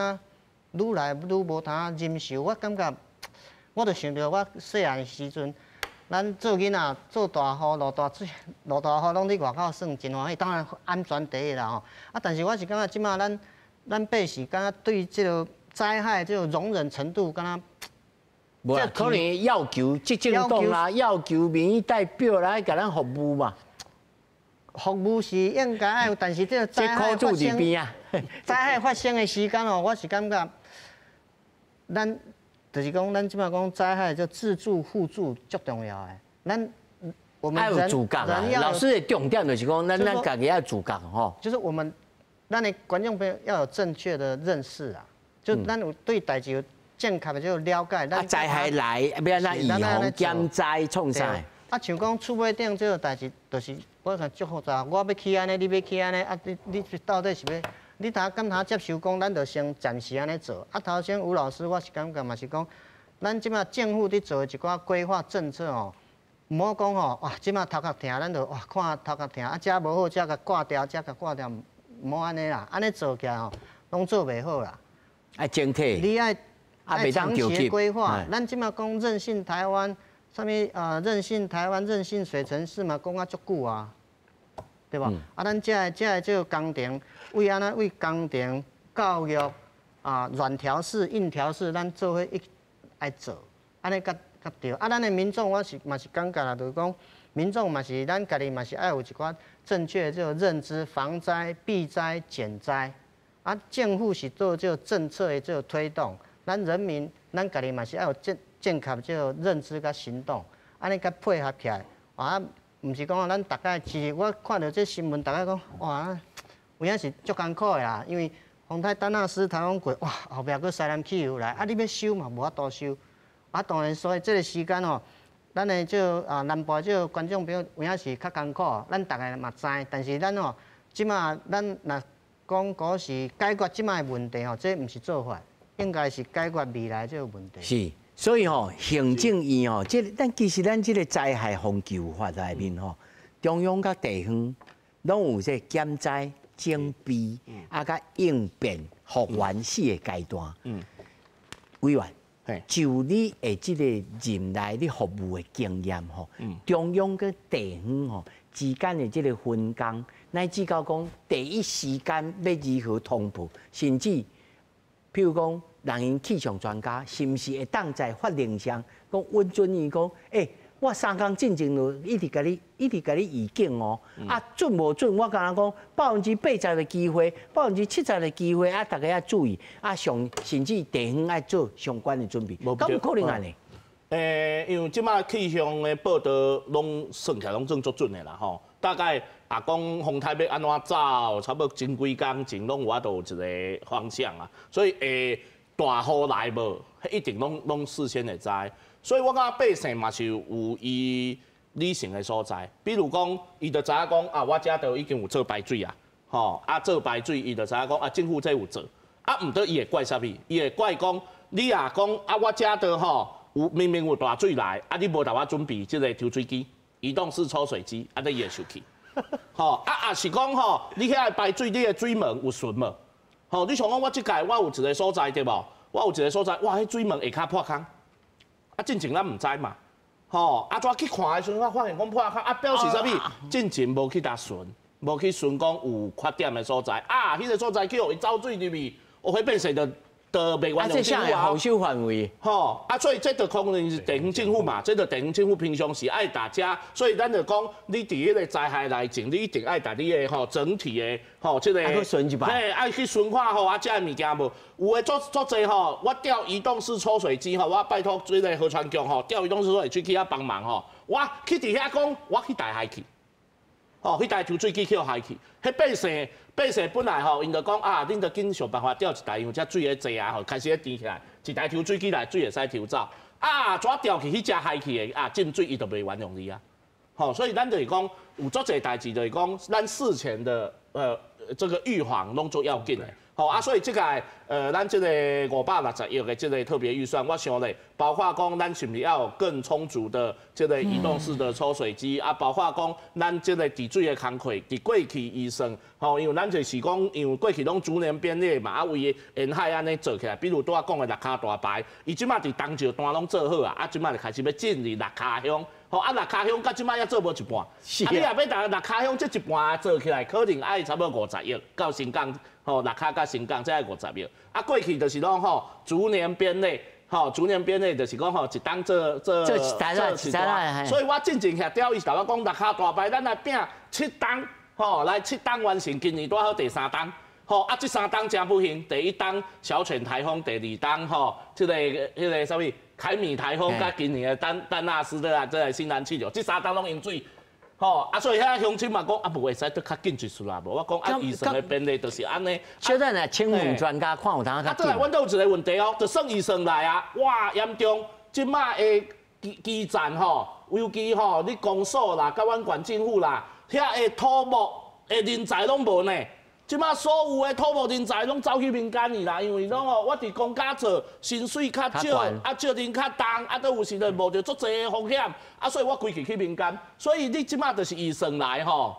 若愈来愈无通忍受。我感觉，我就想到我细汉时阵，咱做囡仔做大雨落大水，落大雨拢伫外口算真欢喜，当然安全第一啦吼。啊，但是我是感觉即马咱百姓敢若对这个灾害这个容忍程度，敢若。无啦，可能要求执政党啦，要求民意代表来甲咱服务嘛。服务是应该爱有，但是这个灾害发生，灾害发生的时间哦，我是感觉，咱就是讲，咱即摆讲灾害就自助互助足重要的。咱我们要有主角啊，老师的重点就是讲，咱家己要主角吼。就是咱的观众朋友要有正确的认识啊，就咱有对代志有。正确的就了解，啊灾害来，要安怎预防减灾创啥？啊，像讲厝尾顶这个代志，就是我看足复杂。我要去安尼，你要去安尼，啊，你到底是要？你敢接受讲，咱就先暂时安尼做。啊，头先吴老师，我是感觉嘛是讲，咱即马政府伫做一寡规划政策哦，唔好讲吼，哇，即马头壳疼，咱就哇看头壳疼，啊，遮无好，遮甲挂掉，遮甲挂掉，唔好安尼啦，安尼做起来吼，拢做袂好啦。爱整体。你爱长期的规划，咱即马讲韧性台湾，啥物韧性台湾、韧性水城市嘛，讲啊足久啊，对吧？啊，咱这个工程，为安那为工程、教育软调试、硬调试，咱做伙爱做，安尼甲对。啊，咱的民众嘛是感觉啦，就是讲民众嘛是咱家己嘛是爱有一寡正确的这个认知，防灾、避灾、减灾。啊，政府是做这个政策的这个推动。咱人民，咱家己嘛是要有正确这个认知甲行动，安尼甲配合起来，啊，毋是讲咱大概，其实我看到这新闻，大概讲哇，有影是足艰苦的啦，因为风台丹纳斯台湾过，哇，后壁佫西南气流来，啊，你要收嘛无法度收，啊，当然所以这个时间哦，咱的这南部这观众朋友有影是较艰苦，咱大概嘛知，但是咱哦，即马咱若讲嗰是解决即马的问题哦，这毋是做法。应该是解决未来这个问题。是，所以吼，行政院吼，其实咱这个灾害防救法内面吼，中央甲地方拢有这减灾、整备，啊，甲应变、复原4个阶段。委员，就你的这个任内你服务的经验吼，中央跟地方吼之间的这个分工，乃至到讲第一时间要如何通报，甚至譬如讲人因气象专家，是毋是会当在法令上讲温准伊讲，我3工进前就一直甲你预警哦，啊准无准，我敢若讲80%的机会，70%的机会啊，大家要注意啊，甚至地方要做相关的准备，敢有可能安尼？因为即马气象的报道拢算起来拢算足准的啦吼，大概讲风台要安怎走，差不多前几工前拢有都有一个方向啊，所以大雨来无，一定拢事先会知。所以我感觉百姓嘛是有伊理性的所在，比如讲，伊就知影讲啊，我遮都已经有做排水啊，吼做排水，伊就知影讲啊，政府这有做，毋得伊会怪啥物？伊会怪讲你讲啊，我遮都有明明有大水来，你无甲我准备即个抽水机、移动式抽水机，你伊会生气，是讲你遐排水，你的水门有顺无？你想讲我即届我有一个所在对无？我有一个所在，哇，迄水门下骹破空。进前咱唔知嘛，怎去看的时阵，我发现讲破壳表示啥物？进前无去搭巡，无去巡讲有缺点的所在迄个所在去互伊走水入去，会变成就袂原谅政府啊。后修范围。所以这就可能是地方政府嘛，这就地方政府平常时爱大家，所以咱就讲，你伫迄个灾害来前，你一定爱搭你的整体的这个，爱去巡一摆，爱去巡看遮的物件无。有的足济我调移动式抽水机我拜托这个河川局调移动式抽水机去遐帮忙我去伫遐讲，我去带海去，去带抽水机去海去，迄百姓本来因就讲恁就紧想办法调一台，因为遮水咧济开始咧甜起来，一台抽水机来水会使抽走，怎调去迄只海去的浸水伊就袂原谅你啊，所以咱就是讲有足济代志就是讲咱事前的这个预防拢做要紧的。所以这个咱这个560亿的这个特别预算，我想咧，包括讲咱是不是要有更充足的这个移动式的抽水机包括讲咱这个治水的工课，伫过去医生，因为咱就是讲，因为过去拢逐年编列嘛，为沿海安尼做起来，比如拄仔讲的六卡大排，伊即马伫东石段拢做好即马就开始要进入六卡乡。六卡乡到即摆还做无一半，你也要打六卡乡这一半做起来，可能爱差不多50亿，到新港六卡到新港才爱50亿。过去就是拢逐年编列，逐年编列就是讲一档做一单，所以我进前遐调伊甲我讲六卡大排，咱来拼7档，来7档完成，今年拄好第3档。这3档真不幸，第1档小犬台风，第2档这个啥物？凯米台风甲今年的丹纳斯的这个新南气流，这3档拢淹水，所以遐乡亲嘛讲无会使得较紧一丝啦，无我讲医生的编列就是安尼。小等下，请问专家看有当较紧。阮都有一个问题就算医生来哇严重，即马的基站尤其你公所啦，甲阮县政府啦，遐的土木的人才拢无呢。即马所有的土木人才拢走去民间去啦，因为拢我伫公家做，薪水较少，招人较重，都有时就冒着足侪风险，所以我规气去民间。所以你即马就是医生来要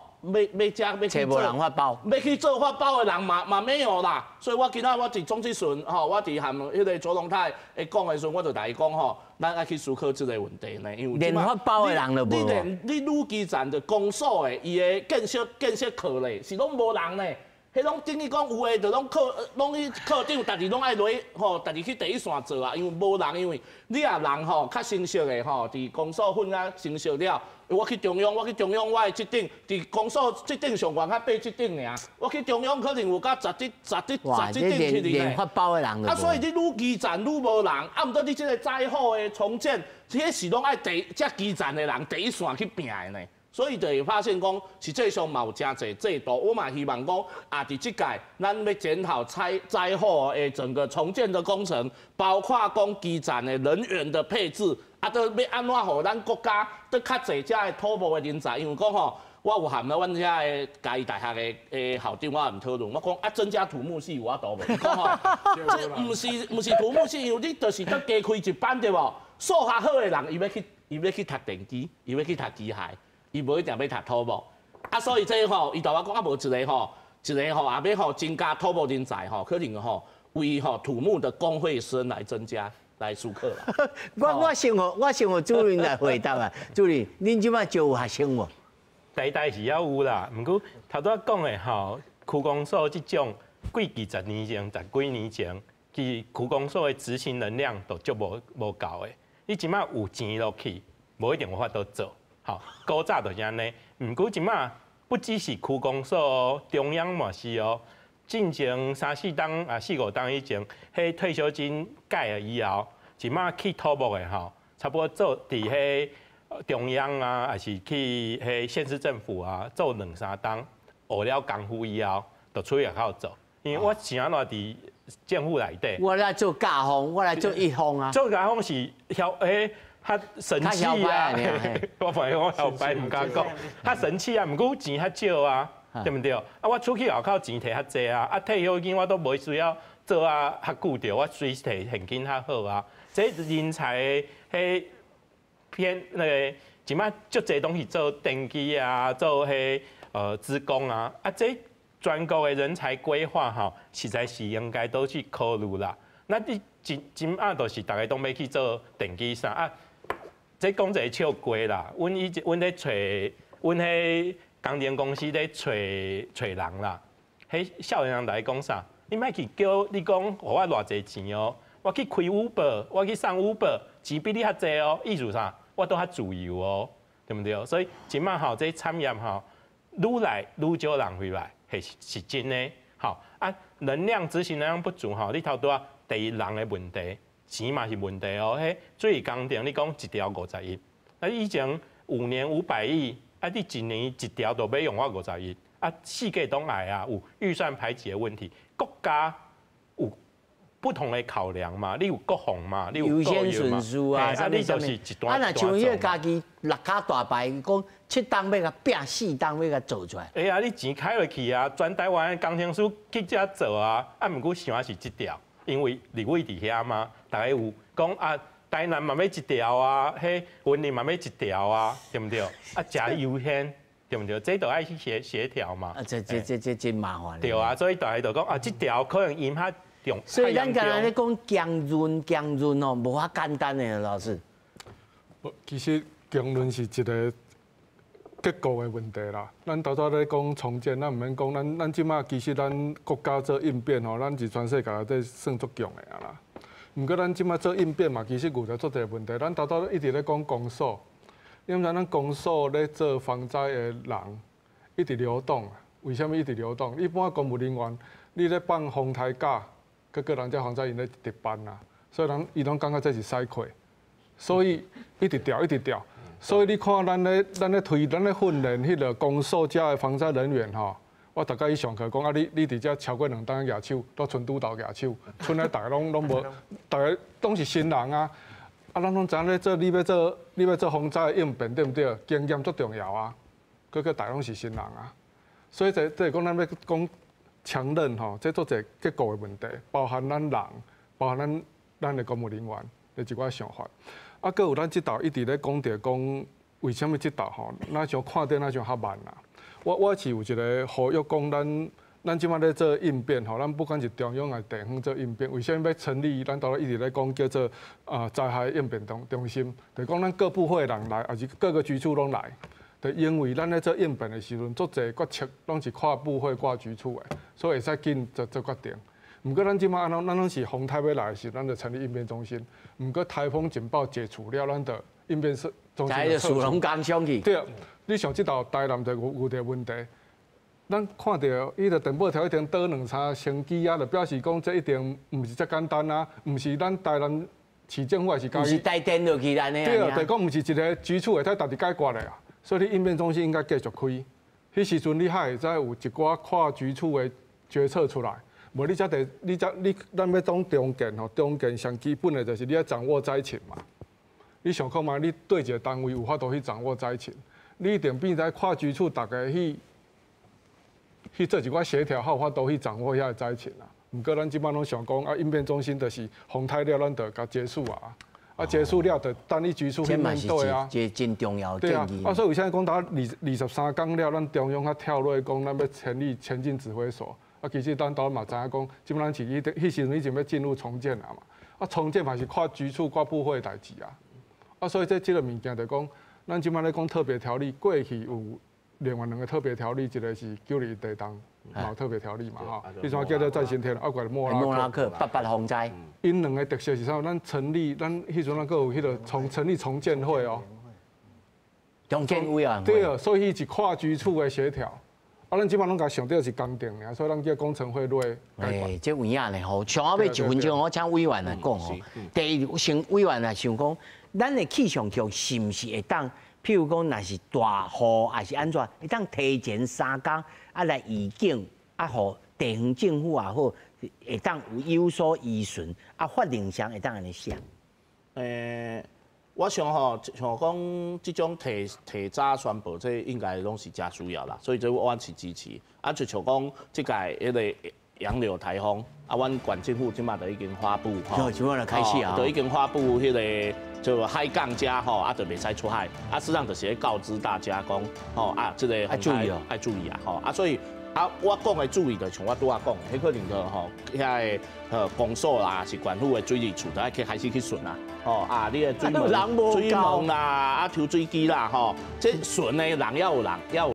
去做人发包，要去做发包的人嘛没有啦。所以我今仔我伫中纪顺我伫含迄个左龙太讲的时阵，我就甲伊讲咱爱去思考这个问题呢，因为连发包的人都无。你女基站的公所的伊的建设课咧是拢无人呢。迄拢等于讲有诶，就拢去课长，家己拢爱落家己去第一线做因为无人，因为你人较成熟诶伫公所混成熟了，我去中央，我的职顶，伫公所职顶上悬较8职顶尔，我去中央可能有到10职顶去连发包诶人所以你愈基站愈无人，毋过你即个灾后诶重建，迄是拢爱遮基站诶人第一线去拼诶呢。所以就会发现讲，实际上嘛有真侪制度，我嘛希望讲，伫即届咱要检讨灾后诶整个重建的工程，包括讲基站的人员的配置，都要安怎互咱国家得较侪遮的土木的人才，因为讲我有含了阮遮的嘉义大学的校长，我毋讨论，我讲增加土木系有法度无？伊讲这毋是土木系，因为你就是得加开一班对无？数学好的人，伊要去读电机，伊要去读机械。伊无一定要读土木，所以这伊同我讲无一个也要增加土木人才可能为土木的工会生来增加，来授课啦。我先和主任来回答啊，主任，恁即摆就有学生无？代是要有啦，毋过头拄仔讲的吼，区公所即种几十年前、十几年前，其实区公所的执行能量都足无够的。你即摆有钱落去，无一定有法度做。吼，古早就是安尼，毋过即摆不只是区公所哦，中央嘛是哦。进前3、4档啊4、5档以前，迄退休金改了以后，即摆去土木的吼，差不多做伫迄中央啊，还是去迄县市政府啊，做2、3档，学了功夫以后，就出去外口做。因为我是安怎伫政府内底，我来做甲方，我来做乙方啊。做甲方是较神气啊！我反正我后摆唔敢讲，较神气啊，毋过钱较少啊。对毋对？啊，我出去外口钱摕较济啊，退休金我都无需要做啊，较久着，我随时摕现金较好啊。这人才迄偏那个，即摆足济东西做电机啊，做资工啊，这全国的人才规划吼，实在是应该都去考虑啦。那你今仔都是大家都要去做电机啥啊？这讲一个笑话啦，阮咧找阮迄。工电公司咧找人啦，迄少年人来讲啥？你莫去叫你讲，互我偌济钱哦？我去开Uber，我去上Uber，钱比你较济哦。意思啥？我都较自由哦，对不对？所以即摆吼，这产业吼，愈来愈少人回来，是真的。好啊，能量执行能量不足吼，你头拄啊，第一人的问题，钱嘛是问题哦。迄最工电你讲一条50亿，啊以前5年500亿。啊！你一年一条都要用我50亿，啊，世界都爱啊，有预算排挤的问题，国家有不同的考量嘛，你有国防嘛，你有优先顺序啊，啊，你就是一段。啊，若像迄个家己6卡大牌，讲7档要甲拼4档要甲做出来。哎呀，你钱开落去啊，全台湾的工程师去遮做啊，啊，毋过想是一条，因为立委伫遐嘛，大家有讲啊。台南嘛要一条啊，迄云林嘛要一条啊，对不对？啊，食优先，对不对？这都爱去协调嘛。啊，这真麻烦。对啊，所以大家就讲啊，这条可能因较重。所以咱刚才咧讲强润哦，无遐简单的老师。其实强润是一个结构的问题啦。咱头早咧讲重建，咱毋免讲，咱即马其实咱国家做应变吼，咱是全世界都算足强的啊啦。毋过咱即摆做应变嘛，其实有着足侪问题。咱头头一直咧讲公所，你毋知咱公所咧做防灾的人一直流动，为什么一直流动？一般公务人员你咧放风台假，个人遮防灾员咧值班啊，所以人伊拢感觉这是屎亏，所以一直调。所以你看咱咧训练迄个公所遮的防灾人员吼。我大概去上课讲啊，你伫遮超过2档举手，都村督导举手，村内大家拢无，大家拢是新人啊。啊，咱拢知影咧做，你要做防灾应变，对不对？经验足重要啊。大家拢是新人啊，所以这是讲咱要讲强韧吼，这做一结构的问题，包含咱人，包含咱的公务人员的一寡想法。啊，搁有咱即道一直咧讲着讲，为什么即道吼，那像看电那像较慢啊？我是有一个呼吁讲，咱即摆咧做应变吼，咱不管是中央还地方做应变，为什么要成立？咱头一直咧讲叫做灾害应变中心，就讲咱各部会人来，还是各个局处拢来，就因为咱咧做应变的时阵，足侪决策拢是跨部会、跨局处的，所以会使紧做决定。毋过咱即摆安怎，咱拢是风台要来的时，咱就成立应变中心。毋过台风警报解除了，咱就应变中心就树龙工上去。对，你像即道台南就有个问题，咱看到伊个电报条一定倒2、3星期啊，就表示讲这一定毋是遮简单啊，毋是咱台南市政府还是家己。毋是带电落去安尼啊。对啊，就讲毋是一个局处会使家己解决的啊，所以你应变中心应该继续开。迄时阵你还会使有一寡跨局处的决策出来。无你咱要讲中建吼，中建上基本的就是你要掌握灾情嘛。你想看嘛？你对一个单位有法度去掌握灾情，你一定变在跨局处大家去做一寡协调，有法度去掌握遐个灾情啊。毋过咱即摆拢想讲啊，应变中心就是风台了，咱就甲结束啊。啊，结束了就等你局处去面对啊。这真重要建议。啊，所以为啥讲到23天了，咱中央较跳落去讲，咱要成立前进指挥所。啊，其实咱都嘛知影讲，基本上是迄时阵已经要进入重建了嘛。啊，啊，重建嘛是跨局处、跨部会的代志啊。啊，所以这个物件就讲，咱即摆咧讲特别条例，过去有另外2个特别条例，一个是921地动嘛特别条例嘛吼，比如说叫做再生天然，啊，个莫拉克88洪灾。因2个特色是啥？咱成立，咱迄阵咱个有迄个成立重建会哦。重建委员会。对，所以伊是跨局处的协调。啊，咱即摆拢甲上吊是工程尔，所以咱叫工程会落。这有影咧吼，像我要1分钟，我请委员来讲吼。第一，先委员来想讲，咱的气象局是毋是会当，譬如讲，若是大雨还是安怎，会当提前3天啊来预警，啊，互地方政府也好，会当有所依循，啊，法令上会当安尼写。我想吼，像讲这种提早宣布，这应该拢是真需要啦，所以这我是支持。啊，就像讲这届迄个洋流台风，啊，阮县政府即马就已经发布吼，就要来开始啊，就已经发布迄个就海港家吼，啊，就袂使出海，啊，事实上就是告知大家讲，吼啊，这个要注意哦，要注意啊，吼啊，所以。啊，我讲的注意就像我拄仔讲，迄可能就吼，遐个公所啦，是县府的水利处，就爱去开始去顺啦。吼啊，你的水门啦，啊抽水机啦，吼，这顺的人要有人要有。